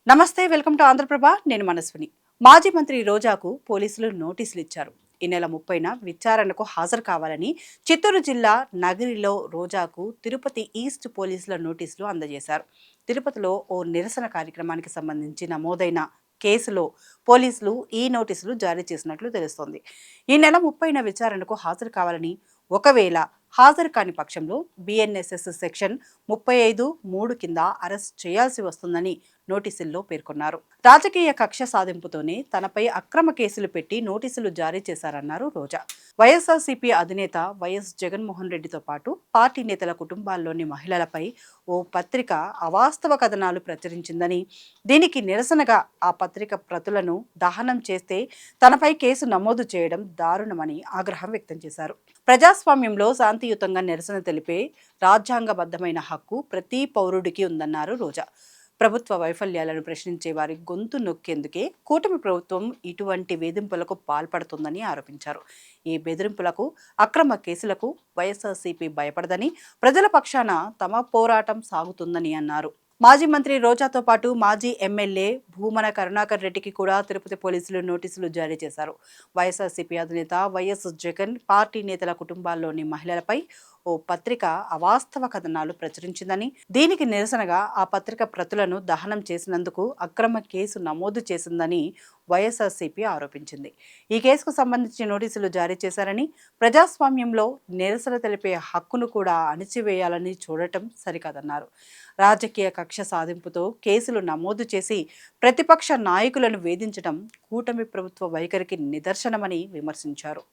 నమస్తే, welcome to Andhraprabha. నేను మనస్విని. మాజీ మంత్రి రోజాకు పోలీసులు నోటీసులు ఇచ్చారు. ఈ నెల 30న విచారణకు హాజరు కావాలని చిత్తూరు జిల్లా నగిరిలో రోజాకు తిరుపతి ఈస్ట్ పోలీసుల నోటీసులు అందజేశారు. తిరుపతిలో ఓ నిరసన కార్యక్రమానికి సంబంధించి నమోదైన కేసులో పోలీసులు ఈ నోటీసులు జారీ చేసినట్లు తెలుస్తోంది. ఈ నెల 30న విచారణకు హాజరు కావాలని, ఒకవేళ హాజరు కాని పక్షంలో బిఎన్ఎస్ఎస్ సెక్షన్ 35(3) కింద అరెస్ట్ చేయాల్సి వస్తుందని నోటీసుల్లో పేర్కొన్నారు. రాజకీయ కక్ష సాధింపుతోనే తనపై అక్రమ కేసులు పెట్టి నోటీసులు జారీ చేశారన్నారు రోజా. వైఎస్ఆర్సీపీ అధినేత వైఎస్ జగన్మోహన్ రెడ్డితో పాటు పార్టీ నేతల కుటుంబాల్లోని మహిళలపై ఓ పత్రిక అవాస్తవ కథనాలు ప్రచురించిందని, దీనికి నిరసనగా ఆ పత్రిక ప్రతులను దహనం చేస్తే తనపై కేసు నమోదు చేయడం దారుణమని ఆగ్రహం వ్యక్తం చేశారు. ప్రజాస్వామ్యంలో శాంతియుతంగా నిరసన తెలిపే రాజ్యాంగబద్ధమైన హక్కు ప్రతి పౌరుడికి ఉందన్నారు రోజా. ప్రభుత్వ వైఫల్యాలను ప్రశ్నించే వారి గొంతు నొక్కేందుకే కూటమి ప్రభుత్వం ఇటువంటి వేధింపులకు పాల్పడుతుందని ఆరోపించారు. ఈ బెదిరింపులకు, అక్రమ కేసులకు వైఎస్ఆర్సీపీ భయపడదని, ప్రజల పక్షాన తమ పోరాటం సాగుతుందని అన్నారు. మాజీ మంత్రి రోజాతో పాటు మాజీ ఎమ్మెల్యే భూమన కరుణాకర్ రెడ్డికి కూడా తిరుపతి పోలీసులు నోటీసులు జారీ చేశారు. వైఎస్ఆర్సీపీ అధినేత వైఎస్ జగన్ పార్టీ నేతల కుటుంబాల్లోని మహిళలపై ఓ పత్రిక అవాస్తవ కథనాలు ప్రచురించిందని, దీనికి నిరసనగా ఆ పత్రిక ప్రతులను దహనం చేసినందుకు అక్రమ కేసు నమోదు చేసిందని వైఎస్ఆర్సీపీ ఆరోపించింది. ఈ కేసుకు సంబంధించి నోటీసులు జారీ చేశారని, ప్రజాస్వామ్యంలో నిరసన తెలిపే హక్కును కూడా అణిచివేయాలని చూడటం సరికాదన్నారు. రాజకీయ కక్ష సాధింపుతో కేసులు నమోదు చేసి ప్రతిపక్ష నాయకులను వేధించడం కూటమి ప్రభుత్వ వైఖరికి నిదర్శనమని విమర్శించారు.